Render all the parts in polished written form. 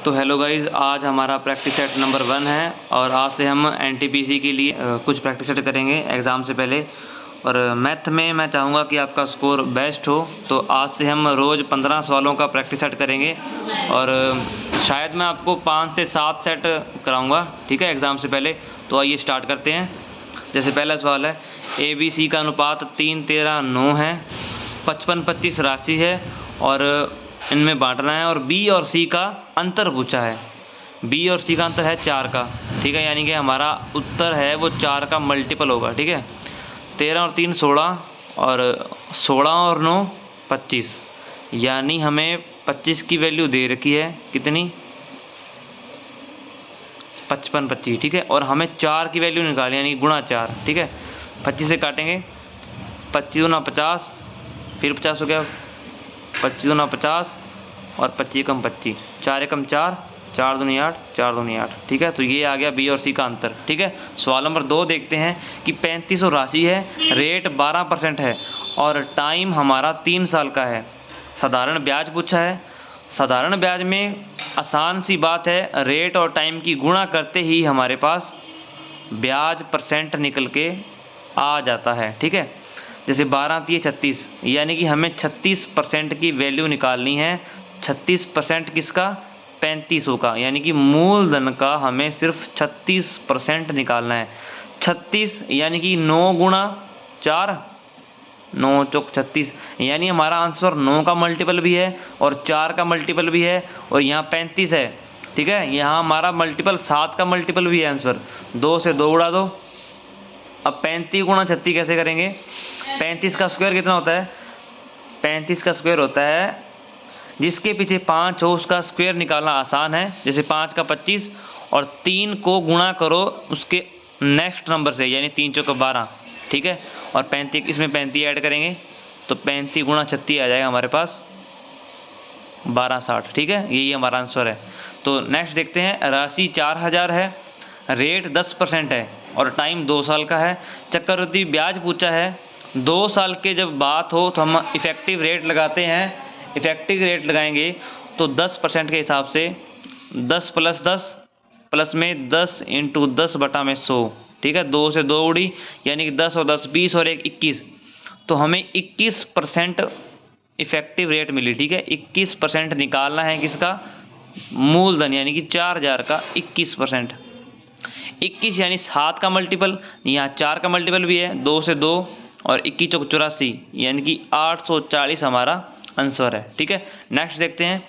तो hello guys, आज हमारा प्रैक्टिस सेट नंबर 1 है और आज से हम एनटीपीसी के लिए कुछ प्रैक्टिस सेट करेंगे एग्ज़ाम से पहले। और मैथ में मैं चाहूँगा कि आपका स्कोर बेस्ट हो, तो आज से हम रोज़ 15 सवालों का प्रैक्टिस सेट करेंगे और शायद मैं आपको 5 से 7 सेट कराऊँगा, ठीक है, एग्ज़ाम से पहले। तो आइए स्टार्ट करते हैं। जैसे पहला सवाल है, ABC का अनुपात 3, 13, 9 है, 55, 25 राशि है और इनमें बांटना है। और B और C का अंतर पूछा है। B और C का अंतर है 4 का, ठीक है, यानी कि हमारा उत्तर है वो 4 का मल्टीपल होगा, ठीक है। 13 और 3 16 और 16 और 9 25, यानी हमें 25 की वैल्यू दे रखी है कितनी, 55, 25, ठीक है। और हमें 4 की वैल्यू निकालनी, यानी गुणा 4, ठीक है। 25 से काटेंगे, 25 दूना 50, फिर 50 हो गया, 25 दूना 50 और 25 एकम 25, 4 एकम 4, 4 दूनी 8, 4 दूनी 8, ठीक है। तो ये आ गया B और C का अंतर, ठीक है। सवाल नंबर 2 देखते हैं कि 3500 राशि है, रेट 12% है और टाइम हमारा 3 साल का है। साधारण ब्याज पूछा है। साधारण ब्याज में आसान सी बात है, रेट और टाइम की गुणा करते ही हमारे पास ब्याज परसेंट निकल के आ जाता है, ठीक है। जैसे 12 × 36, यानी कि हमें 36% की वैल्यू निकालनी है। 36% किसका, 3500 का, यानी कि मूलधन का हमें सिर्फ 36% निकालना है। 36 यानी कि 9 गुणा 4, 9 चौक 36, यानी हमारा आंसर 9 का मल्टीपल भी है और 4 का मल्टीपल भी है और यहाँ 35 है, ठीक है। यहाँ हमारा मल्टीपल 7 का मल्टीपल भी है आंसर। 2 से 2 उड़ा दो। अब 35 गुणा 36 कैसे करेंगे? 35 का स्क्वायर कितना होता है? 35 का स्क्वायर होता है, जिसके पीछे 5 हो उसका स्क्वायर निकालना आसान है। जैसे 5 का 25 और 3 को गुणा करो उसके नेक्स्ट नंबर से, यानी 3 चौका 12, ठीक है। और 35, इसमें 35 ऐड करेंगे तो 35 गुणा 36 आ जाएगा हमारे पास 1260, ठीक है। यही हमारा आंसर है। तो नेक्स्ट देखते हैं, राशि 4000 है, रेट 10% है और टाइम 2 साल का है। चक्रवृद्धि ब्याज पूछा है। 2 साल के जब बात हो तो हम इफ़ेक्टिव रेट लगाते हैं। इफ़ेक्टिव रेट लगाएंगे तो 10% के हिसाब से 10 + 10 प्लस में 10 × 10/100, ठीक है। 2 से 2 उड़ी, यानी कि 10 और 10 20 और 1 21, तो हमें 21% इफ़ेक्टिव रेट मिली, ठीक है। 21% निकालना है किसका, मूलधन, यानी कि 4000 का 21%। 21 यानी 7 का मल्टीपल, यहाँ 4 का मल्टीपल भी है, 2 से 2 और 21 चौक 84, यानी कि 840 हमारा आंसर है, ठीक है। नेक्स्ट देखते हैं,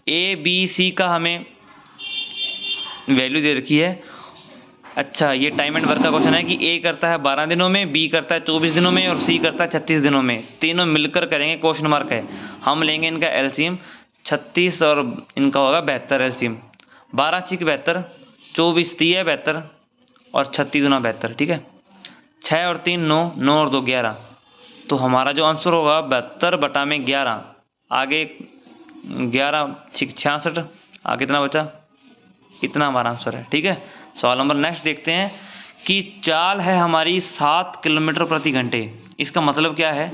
ABC का हमें वैल्यू दे रखी है। अच्छा, ये टाइम एंड वर्क का क्वेश्चन है कि A करता है 12 दिनों में, B करता है 24 दिनों में और C करता है 36 दिनों में। तीनों मिलकर करेंगे, क्वेश्चन मार्क है। हम लेंगे इनका एलसीएम 36 और इनका होगा 72 एलसीएम। 12 × 6 = 72, 24 × 3 = 72 और 36 × 72, ठीक है। 6 और 3 9, 9 और 2 11, तो हमारा जो आंसर होगा 72/11। आगे 11 × 6 = 66, आगे कितना बचा, इतना हमारा आंसर है, ठीक है। सवाल नंबर नेक्स्ट देखते हैं कि चाल है हमारी 7 किलोमीटर प्रति घंटे। इसका मतलब क्या है,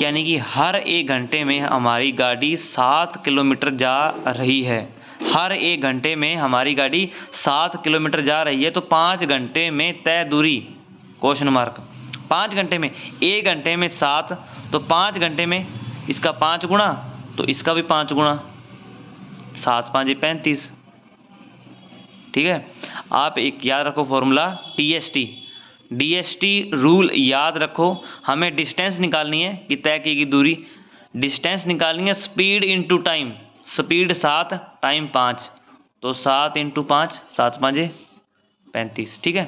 यानी कि हर 1 घंटे में हमारी गाड़ी 7 किलोमीटर जा रही है। हर 1 घंटे में हमारी गाड़ी 7 किलोमीटर जा रही है, तो 5 घंटे में तय दूरी, क्वेश्चन मार्क। 5 घंटे में, 1 घंटे में 7, तो 5 घंटे में इसका 5 गुणा तो इसका भी 5 गुणा, 7 × 5 = 35, ठीक है। आप एक याद रखो फॉर्मूला DST रूल याद रखो। हमें डिस्टेंस निकालनी है कि तय की गई दूरी, डिस्टेंस निकालनी है speed into time. Speed 7, time 5, तो 7 × 5, 7 × 5 = 35, ठीक है।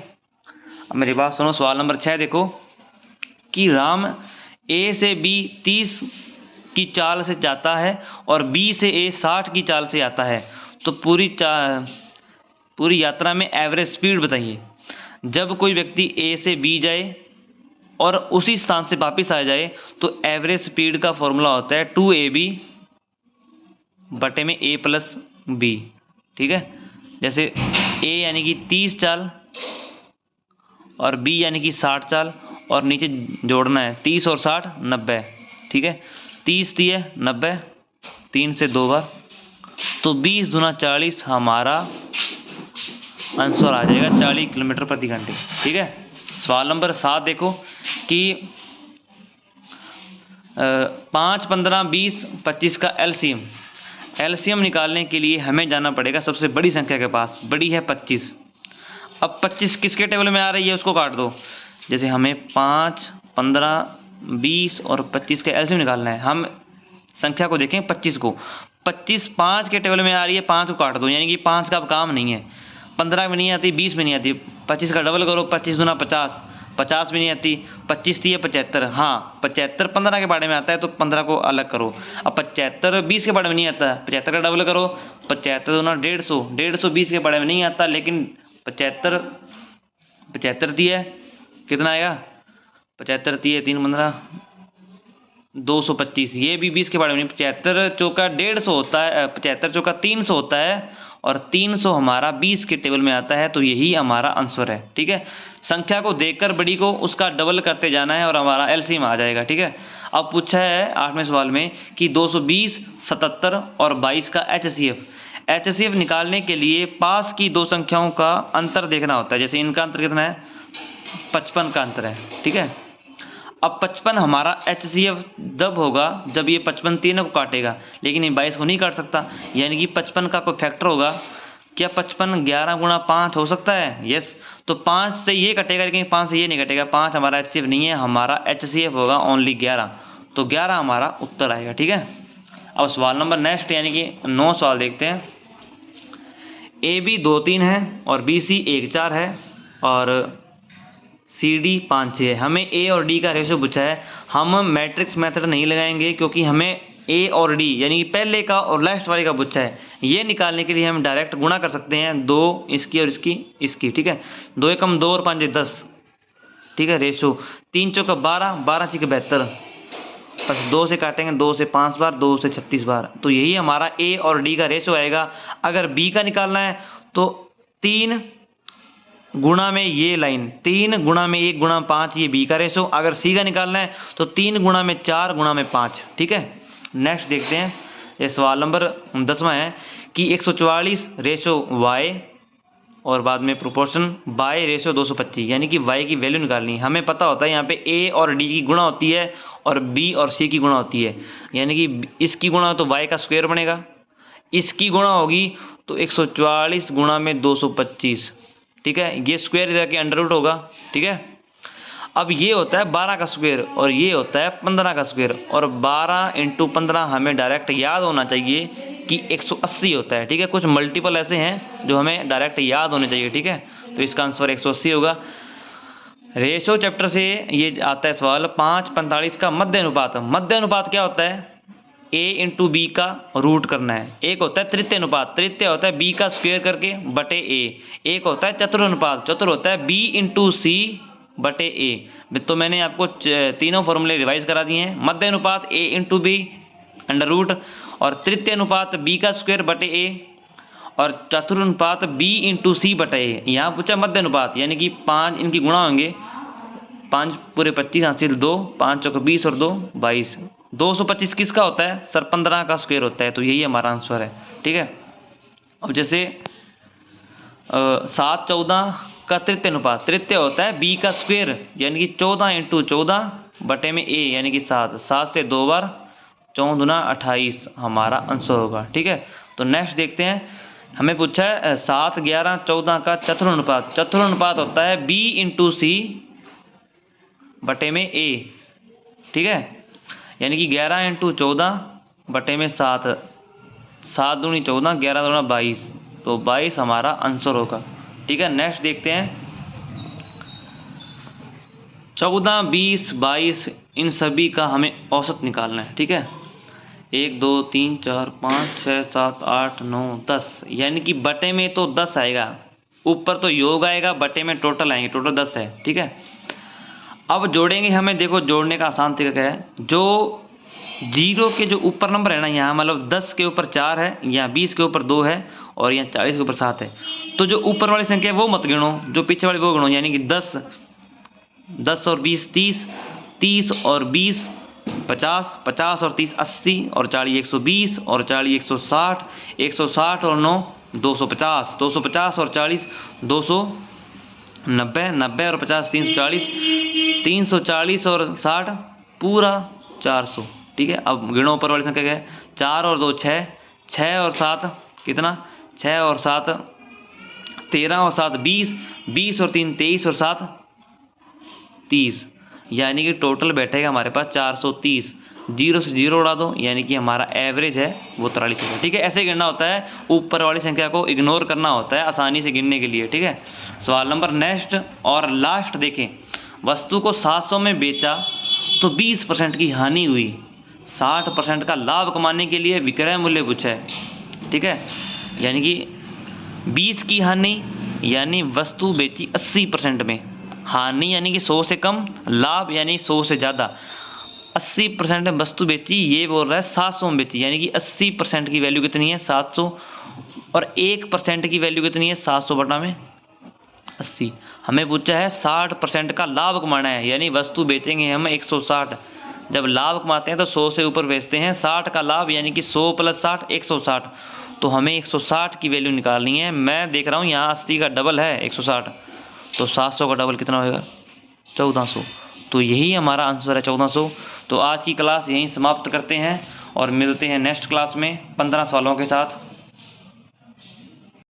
अब मेरी बात सुनो, सवाल नंबर 6 देखो कि राम A से B 30 की चाल से जाता है और B से A 60 की चाल से आता है, तो पूरी यात्रा में एवरेज स्पीड बताइए। जब कोई व्यक्ति A से B जाए और उसी स्थान से वापस आ जाए तो एवरेज स्पीड का फॉर्मूला होता है 2AB बटे में A + B, ठीक है। जैसे A यानी कि 30 चाल और B यानी कि 60 चाल, और नीचे जोड़ना है 30 और 60 90, ठीक है। 30 × 3 = 90, 3 से 2 बार तो 20 दूना 40 हमारा आंसर आ जाएगा 40 किलोमीटर प्रति घंटे। ठीक है। सवाल नंबर 7 देखो कि 5, 15, 20, 25 का एलसीएम निकालने के लिए हमें जाना पड़ेगा सबसे बड़ी संख्या के पास। बड़ी है 25। अब 25 किसके टेबल में आ रही है उसको काट दो। जैसे हमें 5, 15, 20 और 25 का एलसीएम निकालना है। हम संख्या को देखें 25 को, 25 5 के टेबल में आ रही है, 5 को काट दो, यानी कि 5 का अब काम नहीं है। 15 में नहीं आती, 20 में नहीं आती, 25 का डबल करो, 25 दूना 50, 50 में नहीं आती, 25 थी 75। हाँ 75 15 के बारे में आता है तो 15 को अलग करो। अब 75 20 के बारे में नहीं आता, 75 का डबल करो, 75 दूना 150, 150 20 के बारे में नहीं आता, लेकिन 75 थी है, कितना आएगा 75 थी है 3 15 225। ये भी 20 के बारे में नहीं, 75 चौका 150 होता है, 75 चौका 300 होता है और 300 हमारा 20 के टेबल में आता है, तो यही हमारा आंसर है। ठीक है। संख्या को देखकर बड़ी को उसका डबल करते जाना है और हमारा एलसीएम आ जाएगा। ठीक है। अब पूछा है 8वें सवाल में कि 220, 77 और 22 का एचसीएफ निकालने के लिए पास की दो संख्याओं का अंतर देखना होता है। जैसे इनका अंतर कितना है, 55 का अंतर है। ठीक है। अब 55 हमारा एचसीएफ जब होगा जब ये 55 तीनों को काटेगा, लेकिन ये 22 को नहीं काट सकता, यानी कि 55 का कोई फैक्टर होगा। क्या 55 11 गुणा 5 हो सकता है? यस। तो 5 से ये कटेगा, लेकिन 5 से ये नहीं कटेगा। 5 हमारा एचसीएफ नहीं है, हमारा एचसीएफ होगा ओनली 11, तो 11 हमारा उत्तर आएगा। ठीक है। अब सवाल नंबर नेक्स्ट यानी कि 9 सवाल देखते हैं। AB 2 3 है और BC 1 4 है और CD 5 6 है। हमें A और D का रेशो पूछा है। हम मैट्रिक्स मेथड नहीं लगाएंगे क्योंकि हमें A और D यानी कि पहले का और लास्ट वाले का पूछा है। ये निकालने के लिए हम डायरेक्ट गुणा कर सकते हैं, 2 इसकी और इसकी। ठीक है। 2 एकम 2 और 5 10। ठीक है। रेशो 3 चौका 12, 12 6 72, बस 2 से काटेंगे, 2 से 5 बार, 2 से 36 बार, तो यही हमारा A और D का रेशो आएगा। अगर B का निकालना है तो 3 गुणा में ये लाइन, 3 गुणा में 1 गुणा 5, ये B का रेशो। अगर C का निकालना है तो 3 गुणा में 4 गुणा में 5। ठीक है। नेक्स्ट देखते हैं। ये सवाल नंबर 10वां है कि 144 रेशो Y और बाद में प्रोपोर्शन बाय रेशो 225, यानी कि Y की वैल्यू निकालनी है। हमें पता होता है यहाँ पे A और D की गुणा होती है और B और C की गुणा होती है, यानी कि इसकी गुणा हो तो Y का स्क्वायर बनेगा, इसकी गुणा होगी तो 144 गुणा में 225। ठीक है। ये स्क्वायर इधर के अंडर रूट होगा। ठीक है। अब ये होता है 12 का स्क्वायर और ये होता है 15 का स्क्वायर, और 12 × 15 हमें डायरेक्ट याद होना चाहिए कि 180 होता है। ठीक है। कुछ मल्टीपल ऐसे हैं जो हमें डायरेक्ट याद होने चाहिए। ठीक है। तो इसका आंसर 180 होगा। रेशो चैप्टर से ये आता है सवाल 5 45 का मध्य अनुपात क्या होता है? A × B का रूट करना है। एक होता है तृतीय अनुपात, तृतीय होता है B का स्क्वायर करके बटे A। एक होता है चतुर अनुपात, चतुर होता है B × C बटे A। तो मैंने आपको तीनों फॉर्मूले रिवाइज करा दिए हैं। मध्य अनुपात A × B अंडर रूट, और तृतीय अनुपात B का स्क्वायर बटे A, और चतुर अनुपात B × C बटे A। यहाँ पूछा मध्य अनुपात, यानी कि 5 इनकी गुणा होंगे, 5 पूरे 25 हासिल 2, 5 चौके 20 और 2 22। 225 किसका होता है सर? 15 का स्क्वायर होता है, तो यही हमारा आंसर है। ठीक है। अब जैसे 7 14 का तृतीय अनुपात, तृतीय होता है B का स्क्वायर, यानी कि 14 × 14 बटे में A, यानी कि 7, 7 से 2 बार, 14 दूना 28 हमारा आंसर होगा। ठीक है। तो नेक्स्ट देखते हैं। हमें पूछा है 7 11 14 का चतुर अनुपात होता है B × C बटे में A। ठीक है। यानी कि 11 × 14 बटे में 7, 7 दूनी 14, 11 दूना 22, तो 22 हमारा आंसर होगा। ठीक है। नेक्स्ट देखते हैं। 14 20 22 इन सभी का हमें औसत निकालना है। ठीक है। 1 2 3 4 5 6 7 8 9 10, यानी कि बटे में तो 10 आएगा, ऊपर तो योग आएगा, बटे में टोटल आएंगे, टोटल 10 है। ठीक है। अब जोड़ेंगे हमें, देखो जोड़ने का आसान तरीका क्या है। जो 0 के जो ऊपर नंबर है ना, यहाँ मतलब 10 के ऊपर 4 है, यहाँ 20 के ऊपर 2 है और यहाँ 40 के ऊपर 7 है, तो जो ऊपर वाली संख्या है वो मत गिनो, जो पीछे वाली वो गिनो। यानी कि 10 10 और 20 30, 30 और 20 50, 50 और 30 80 और 40 120 और 40 160, 160 और 9 250, 250 और 40 290, 90 और 50 340, 340 और 60 पूरा 400। ठीक है, अब गिनो ऊपर वाली संख्या क्या है, 4 और 2 6, 6 और 7 कितना, 6 और 7 13 और 7 20, 20 और 3 23 और 7 30, यानी कि टोटल बैठेगा हमारे पास 430। जीरो से जीरो उड़ा दो, यानी कि हमारा एवरेज है वो 43 है। ठीक है, ऐसे गिनना होता है, ऊपर वाली संख्या को इग्नोर करना होता है आसानी से गिनने के लिए। ठीक है, सवाल नंबर नेक्स्ट और लास्ट देखें, वस्तु को 700 में बेचा तो 20% की हानि हुई, 60% का लाभ कमाने के लिए विक्रय मूल्य पूछा है। ठीक है, यानी कि 20 की हानि, यानी वस्तु बेची 80% में, हानि यानी कि 100 से कम, लाभ यानी 100 से ज़्यादा। 80% में वस्तु बेची, ये बोल रहा है 700 में बेची, यानी कि 80% की वैल्यू कितनी है 700, और 1% की वैल्यू कितनी है 700 बटा में 80। हमें पूछा है 60% का लाभ कमाना है, यानी वस्तु बेचेंगे हम 160, जब लाभ कमाते हैं तो 100 से ऊपर बेचते हैं, 60 का लाभ यानी कि 100 + 60 160, तो हमें 160 की वैल्यू निकालनी है। मैं देख रहा हूँ यहाँ 80 का डबल है 160, तो 700 का डबल कितना होगा 1400, तो यही हमारा आंसर है 1400। तो आज की क्लास यहीं समाप्त करते हैं और मिलते हैं नेक्स्ट क्लास में 15 सवालों के साथ।